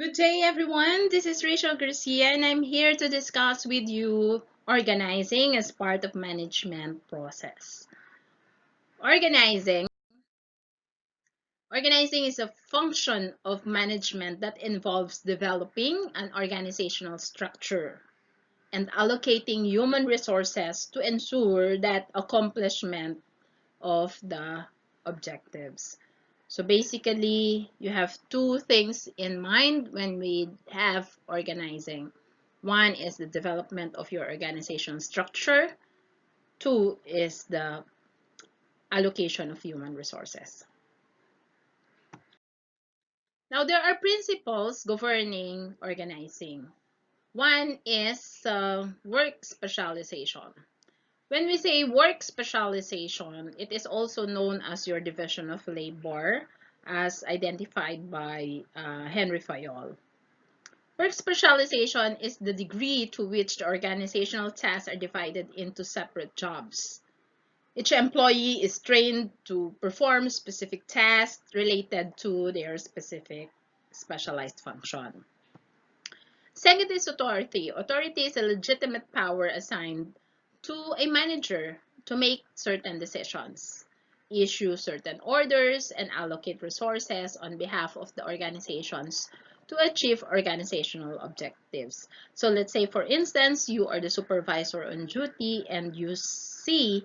Good day, everyone. This is Rachel Garcia, and I'm here to discuss with you organizing as part of management process. Organizing. Organizing is a function of management that involves developing an organizational structure and allocating human resources to ensure that accomplishment of the objectives. So basically, you have two things in mind when we have organizing. One is the development of your organizational structure. Two is the allocation of human resources. Now, there are principles governing organizing. One is work specialization. When we say work specialization, it is also known as your division of labor, as identified by Henry Fayol. Work specialization is the degree to which the organizational tasks are divided into separate jobs. Each employee is trained to perform specific tasks related to their specific specialized function. Second is authority. Authority is a legitimate power assigned to a manager to make certain decisions, issue certain orders, and allocate resources on behalf of the organizations to achieve organizational objectives. So let's say, for instance, you are the supervisor on duty and you see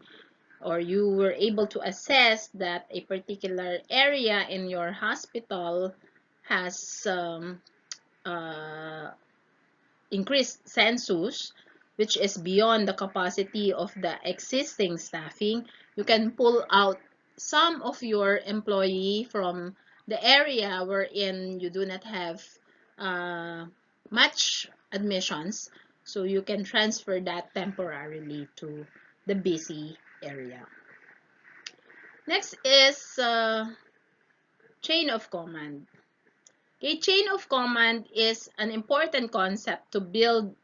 or you were able to assess that a particular area in your hospital has uh, increased census, which is beyond the capacity of the existing staffing. You can pull out some of your employee from the area wherein you do not have uh, much admissions, so you can transfer that temporarily to the busy area. Next is chain of command. A chain of command is an important concept to build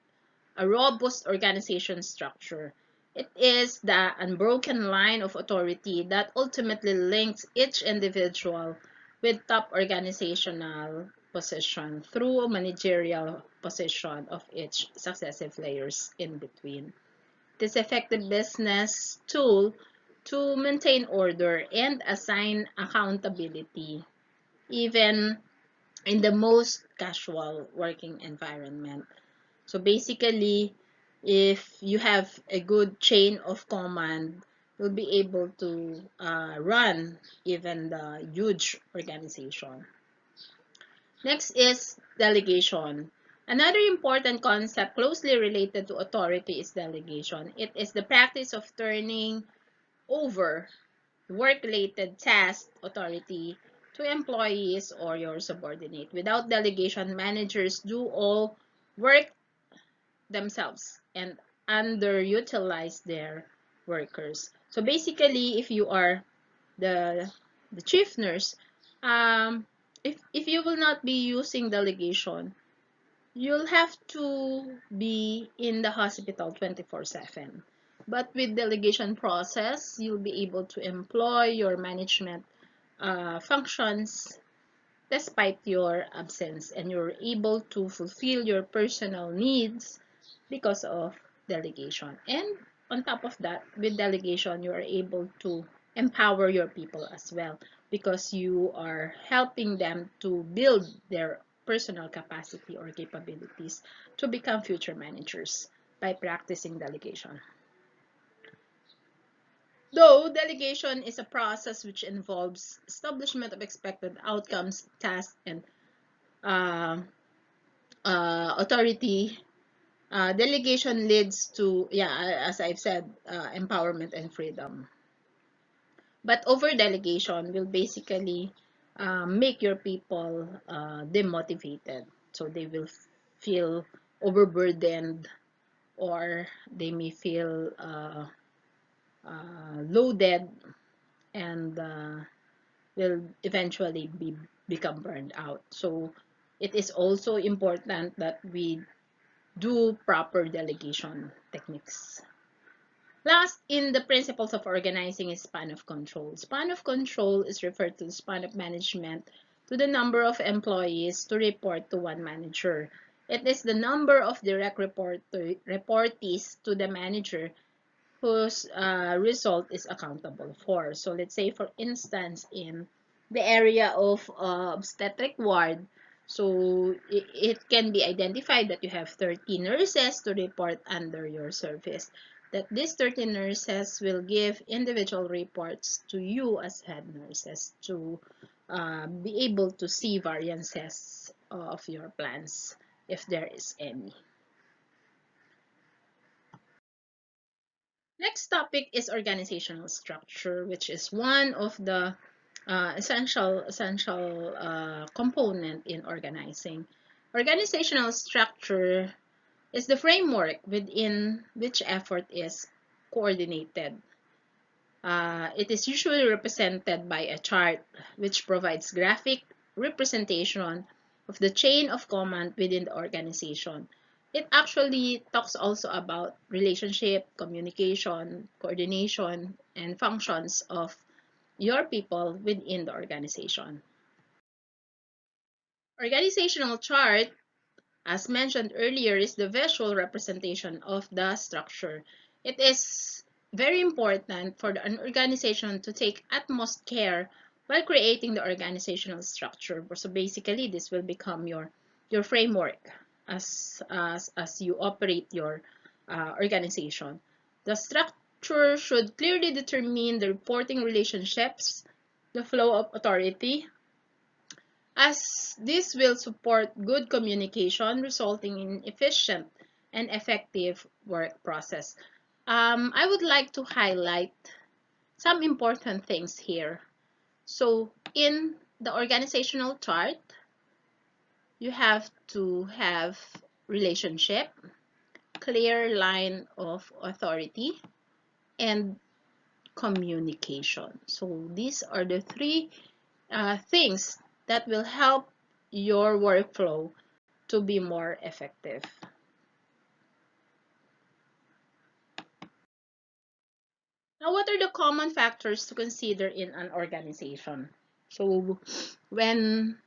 a robust organization structure. It is the unbroken line of authority that ultimately links each individual with top organizational position through managerial position of each successive layers in between. This effective business tool to maintain order and assign accountability, even in the most casual working environment. So basically, if you have a good chain of command, you'll be able to run even the huge organization. Next is delegation. Another important concept closely related to authority is delegation. It is the practice of turning over work-related task authority to employees or your subordinate. Without delegation, managers do all work themselves and underutilize their workers. So basically, if you are the chief nurse, um, if you will not be using delegation, you'll have to be in the hospital 24/7. But with delegation process, you'll be able to employ your management functions despite your absence, and you're able to fulfill your personal needs because of delegation. And on top of that, with delegation, you are able to empower your people as well because you are helping them to build their personal capacity or capabilities to become future managers by practicing delegation. Though delegation is a process which involves establishment of expected outcomes, tasks, and uh, authority, delegation leads to, yeah, as I've said, empowerment and freedom. But over delegation will basically make your people demotivated. So they will feel overburdened, or they may feel loaded, and will eventually become burned out. So it is also important that we do proper delegation techniques. Last in the principles of organizing is span of control. Span of control is referred to the span of management to the number of employees to report to one manager. It is the number of direct reportees to the manager whose result is accountable for. So let's say, for instance, in the area of obstetric ward, so it can be identified that you have 30 nurses to report under your service. That these 30 nurses will give individual reports to you as head nurses to be able to see variances of your plans if there is any. Next topic is organizational structure, which is one of the essential component in organizing. Organizational structure is the framework within which effort is coordinated. It is usually represented by a chart which provides graphic representation of the chain of command within the organization. It actually talks also about relationship, communication, coordination, and functions of your people within the organization. Organizational chart, as mentioned earlier, is the visual representation of the structure. It is very important for an organization to take utmost care while creating the organizational structure. So basically, this will become your framework as you operate your organization. The structure should clearly determine the reporting relationships, the flow of authority, as this will support good communication, resulting in efficient and effective work process. I would like to highlight some important things here. So in the organizational chart, you have to have relationship, clear line of authority, and communication. So these are the three things that will help your workflow to be more effective. Now, what are the common factors to consider in an organization? So when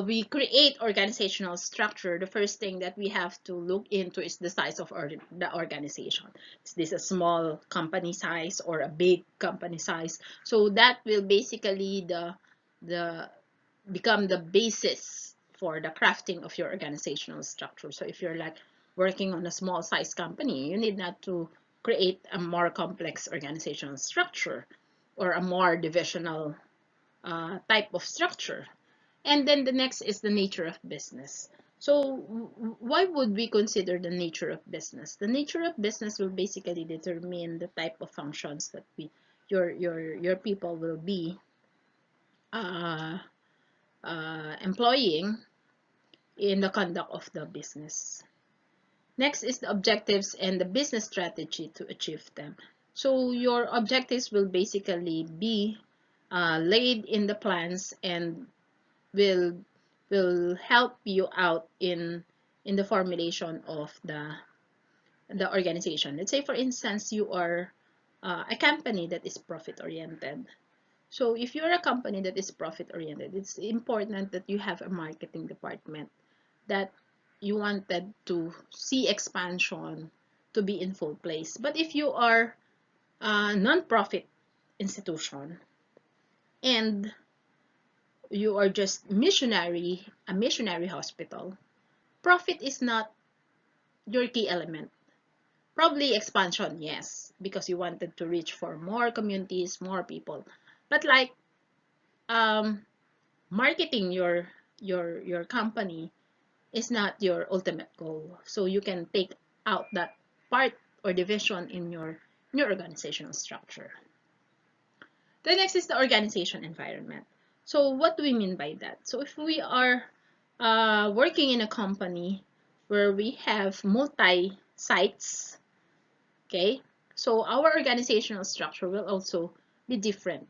we create organizational structure, the first thing that we have to look into is the size of the organization. Is this a small company size or a big company size? So that will basically the become the basis for the crafting of your organizational structure. So if you're like working on a small size company, you need not to create a more complex organizational structure or a more divisional type of structure. And then the next is the nature of business. So why would we consider the nature of business? The nature of business will basically determine the type of functions that your people will be uh, employing in the conduct of the business. Next is the objectives and the business strategy to achieve them. So your objectives will basically be laid in the plans and will help you out in the formulation of the organization. Let's say, for instance, you are a company that is profit oriented. So if you're a company that is profit oriented, it's important that you have a marketing department that you wanted to see expansion to be in full place. But if you are a non-profit institution and you are just a missionary hospital, profit is not your key element. Probably expansion, yes, because you wanted to reach for more communities, more people. But like um, marketing your company is not your ultimate goal. So you can take out that part or division in your organizational structure. The next is the organization environment. So what do we mean by that? So if we are working in a company where we have multi-sites, okay, so our organizational structure will also be different.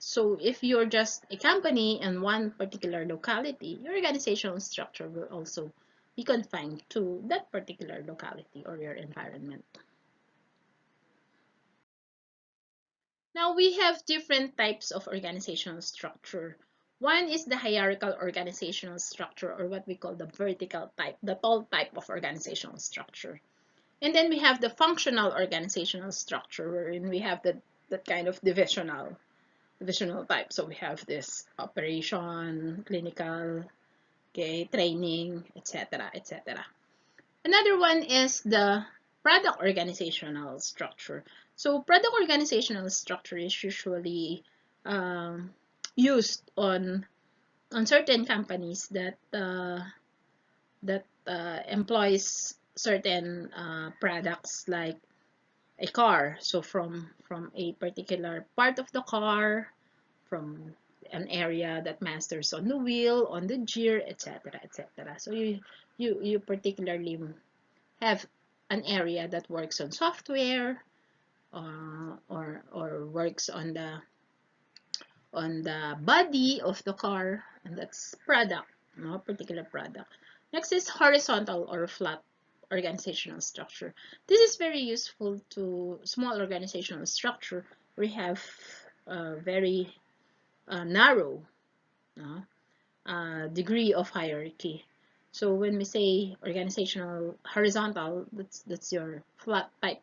So if you're just a company in one particular locality, your organizational structure will also be confined to that particular locality or your environment. Now we have different types of organizational structure. One is the hierarchical organizational structure, or what we call the vertical type, the tall type of organizational structure. And then we have the functional organizational structure, wherein we have that kind of divisional type. So we have this operation, clinical, okay, training, etc., etc. Another one is the product organizational structure. So product organizational structure is usually um, used on certain companies that employs certain products like a car. So from a particular part of the car, from an area that masters on the wheel, on the gear, etc., etc. So you particularly have an area that works on software, or works on the body of the car, and that's product, no particular product. Next is horizontal or flat organizational structure. This is very useful to small organizational structure. We have a very narrow degree of hierarchy. So when we say organizational horizontal, that's your flat type,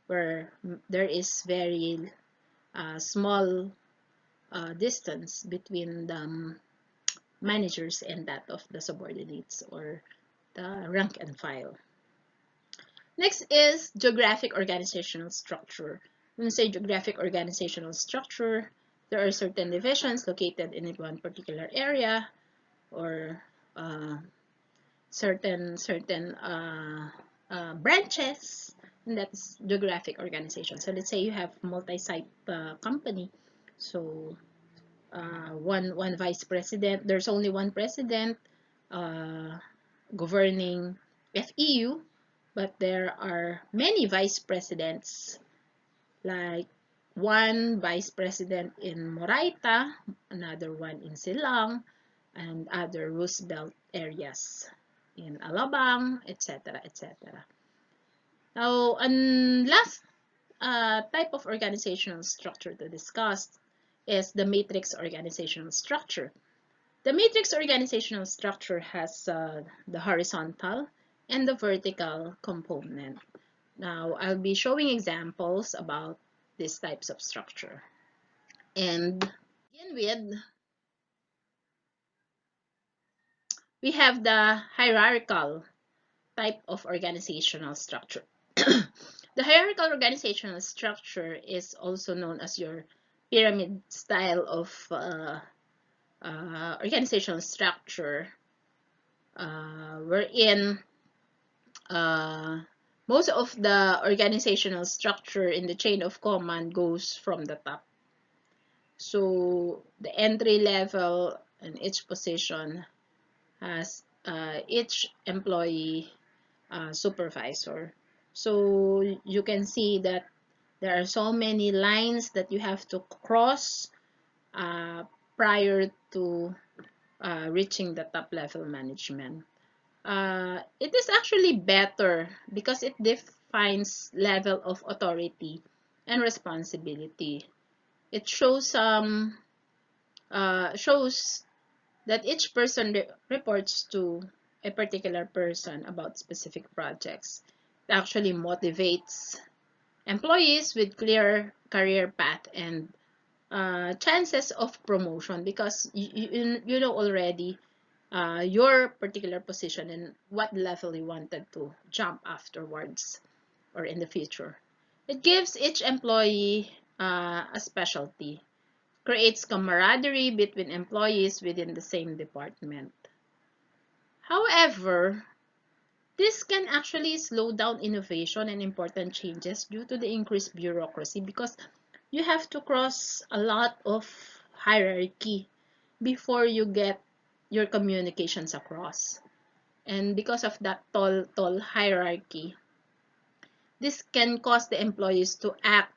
where there is very small distance between the managers and that of the subordinates, or the rank and file. Next is geographic organizational structure. When we say geographic organizational structure, there are certain divisions located in one particular area, or uh, certain branches, and that's geographic organization. So let's say you have multi-site company. So one vice president. There's only one president governing FEU, but there are many vice presidents, like one vice president in Moraita, another one in Silang, and other Rust Belt areas in Alabang, etc., etc. Now, and last type of organizational structure to discuss is the matrix organizational structure. The matrix organizational structure has the horizontal and the vertical component. Now, I'll be showing examples about these types of structure. And to begin with, we have the hierarchical type of organizational structure. The hierarchical organizational structure is also known as your pyramid style of organizational structure, wherein uh, most of the organizational structure in the chain of command goes from the top. So the entry level in each position has each employee supervisor. So you can see that there are so many lines that you have to cross prior to reaching the top level management. It is actually better because it defines level of authority and responsibility. It shows shows that each person reports to a particular person about specific projects. It actually motivates employees with clear career path and chances of promotion, because you know already your particular position and what level you wanted to jump afterwards or in the future. It gives each employee a specialty, creates camaraderie between employees within the same department. However, this can actually slow down innovation and important changes due to the increased bureaucracy, because you have to cross a lot of hierarchy before you get your communications across. And because of that tall hierarchy, this can cause the employees to act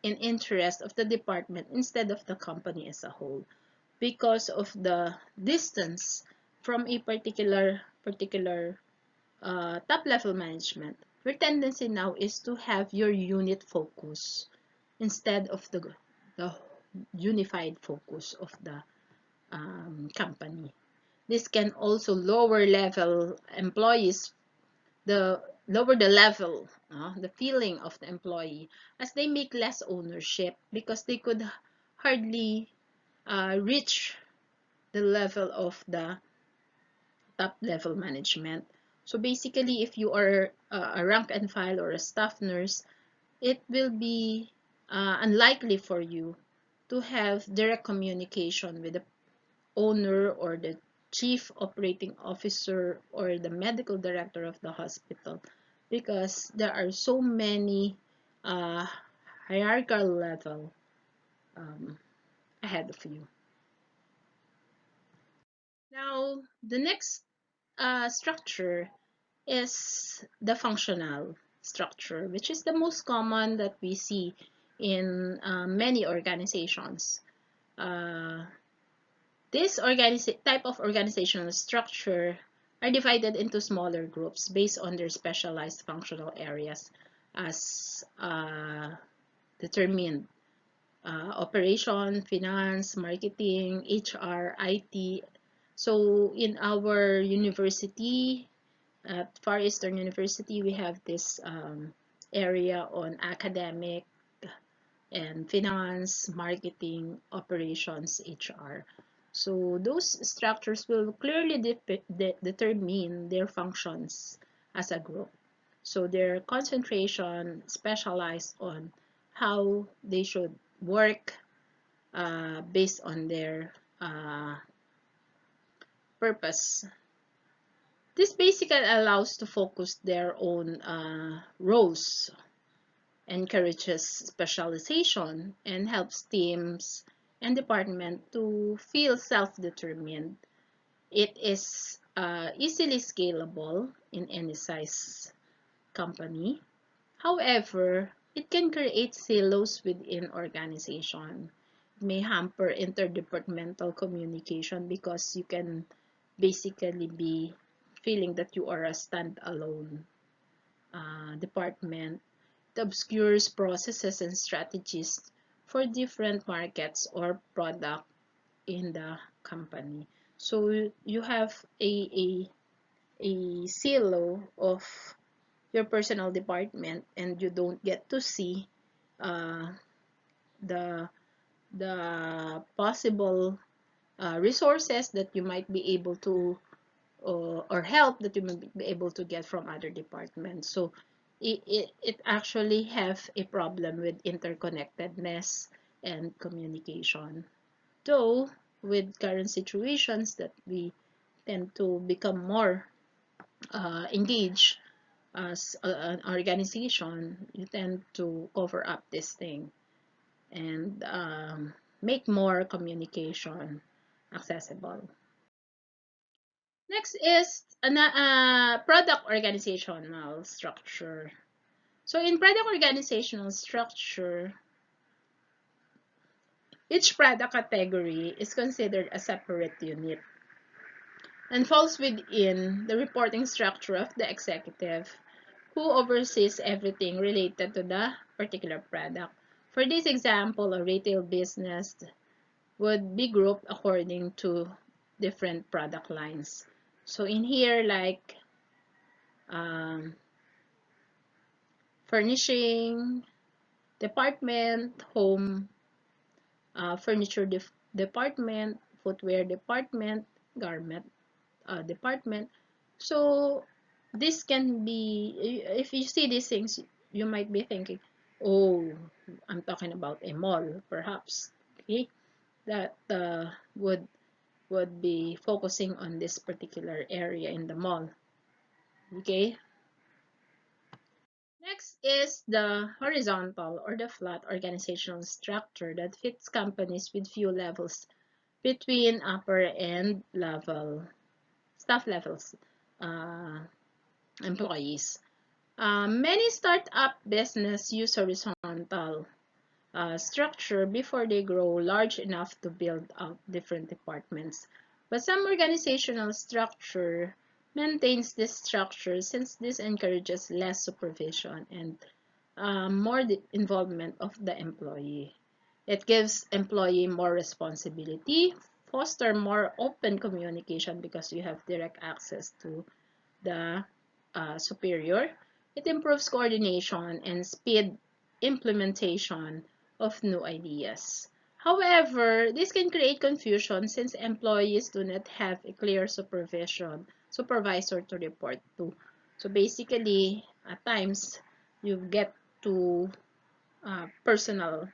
in interest of the department instead of the company as a whole, because of the distance from a particular top level management. Your tendency now is to have your unit focus instead of the unified focus of the company. This can also lower level employees, the lower the level, the feeling of the employee, as they make less ownership because they could hardly reach the level of the top level management. So basically, if you are a rank and file or a staff nurse, it will be unlikely for you to have direct communication with the owner or the chief operating officer or the medical director of the hospital, because there are so many uh, hierarchical level um, ahead of you. Now, the next structure is the functional structure, which is the most common that we see in many organizations. Uh, this type of organizational structure are divided into smaller groups based on their specialized functional areas as determined. Operation, finance, marketing, HR, IT. So in our university, at Far Eastern University, we have this area on academic and finance, marketing, operations, HR. So those structures will clearly determine their functions as a group. So their concentration specialized on how they should work based on their purpose. This basically allows to focus their own roles, encourages specialization, and helps teams and department to feel self-determined. It is easily scalable in any size company. However, it can create silos within organization. It may hamper interdepartmental communication because you can basically be feeling that you are a standalone department. It obscures processes and strategies for different markets or product in the company. So you have a silo of your personal department, and you don't get to see uh, the possible resources that you might be able to or help that you may be able to get from other departments. So it actually have a problem with interconnectedness and communication. Though with current situations that we tend to become more engaged as an organization, you tend to cover up this thing and make more communication accessible. Next is product organizational structure. So in product organizational structure, each product category is considered a separate unit and falls within the reporting structure of the executive, who oversees everything related to the particular product. For this example, a retail business would be grouped according to different product lines. So in here, like um, furnishing department, home furniture department, footwear department, garment department. So this can be, if you see these things, you might be thinking, oh, I'm talking about a mall, perhaps. Okay, that would be focusing on this particular area in the mall. Okay. Next is the horizontal or the flat organizational structure that fits companies with few levels between upper and level staff levels uh, employees. Many startup business use horizontal structure before they grow large enough to build out different departments. But some organizational structure maintains this structure since this encourages less supervision and more involvement of the employee. It gives employee more responsibility, foster more open communication because you have direct access to the superior. It improves coordination and speed implementation of new ideas. However, this can create confusion since employees do not have a clear supervisor to report to. So basically, at times, you get to personal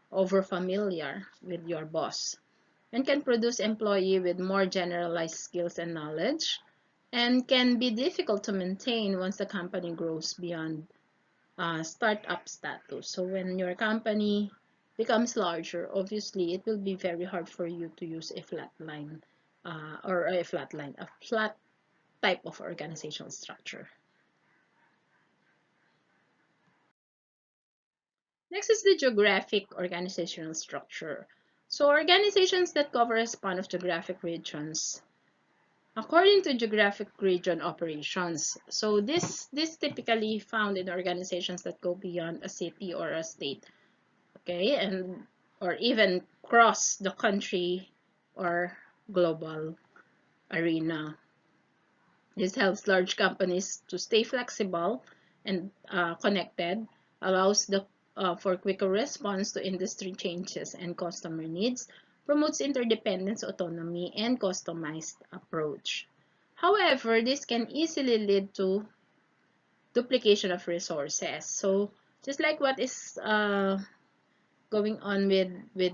over familiar with your boss and can produce employee with more generalized skills and knowledge and can be difficult to maintain once the company grows beyond startup status. So when your company becomes larger, obviously it will be very hard for you to use a flat line a flat type of organizational structure. Next is the geographic organizational structure. So organizations that cover a span of geographic regions according to geographic region operations. So this typically found in organizations that go beyond a city or a state, okay, and or even cross the country or global arena. This helps large companies to stay flexible and connected, allows for quicker response to industry changes and customer needs, promotes interdependence, autonomy, and customized approach. However, this can easily lead to duplication of resources. So just like what is going on with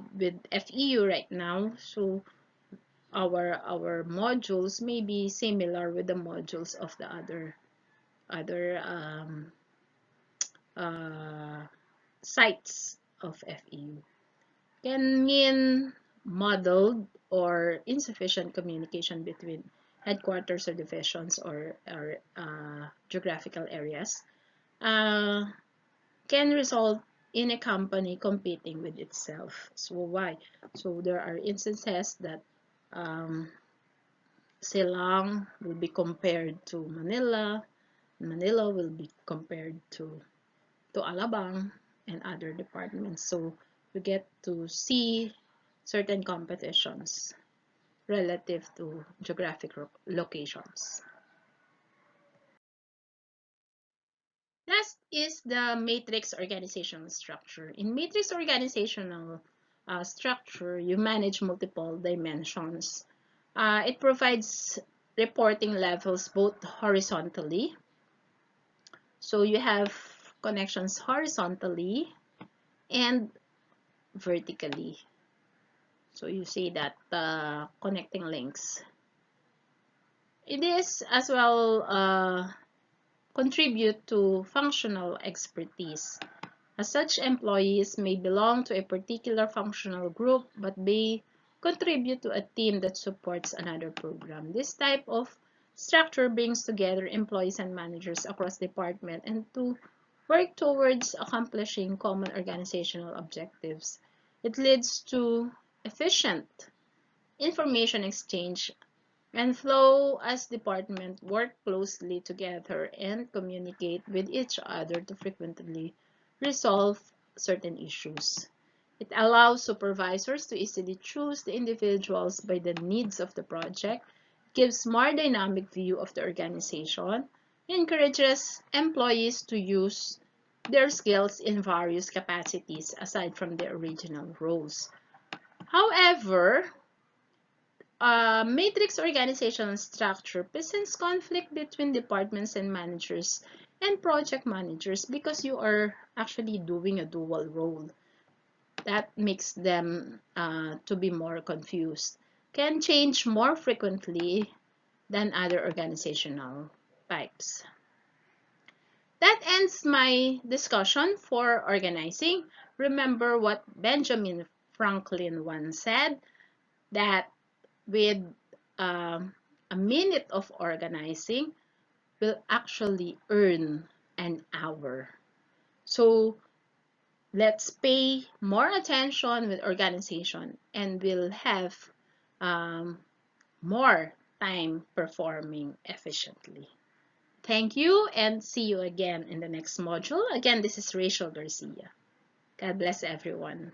FEU right now, so our modules may be similar with the modules of the other uh, sites of FEU. Can mean muddled or insufficient communication between headquarters or divisions or geographical areas. Can result in a company competing with itself. So why? So there are instances that um, Silang will be compared to Manila. Manila will be compared to Alabang and other departments. So you get to see certain competitions relative to geographic locations. Last is the matrix organizational structure. In matrix organizational structure, you manage multiple dimensions. It provides reporting levels both horizontally. So you have connections horizontally and vertically. So you see that connecting links. It is as well contribute to functional expertise. As such, employees may belong to a particular functional group but may contribute to a team that supports another program. This type of structure brings together employees and managers across department and to work towards accomplishing common organizational objectives. It leads to efficient information exchange and flow as departments work closely together and communicate with each other to frequently resolve certain issues. It allows supervisors to easily choose the individuals by the needs of the project, gives more dynamic view of the organization, encourages employees to use their skills in various capacities aside from their original roles. However, matrix organizational structure presents conflict between departments and managers and project managers because you are actually doing a dual role. That makes them to be more confused. Can change more frequently than other organizational types. That ends my discussion for organizing. Remember what Benjamin Franklin once said, that with a minute of organizing will actually earn an hour. So let's pay more attention with organization and we'll have um, more time performing efficiently. Thank you and see you again in the next module. Again, this is Rachel Garcia. God bless everyone.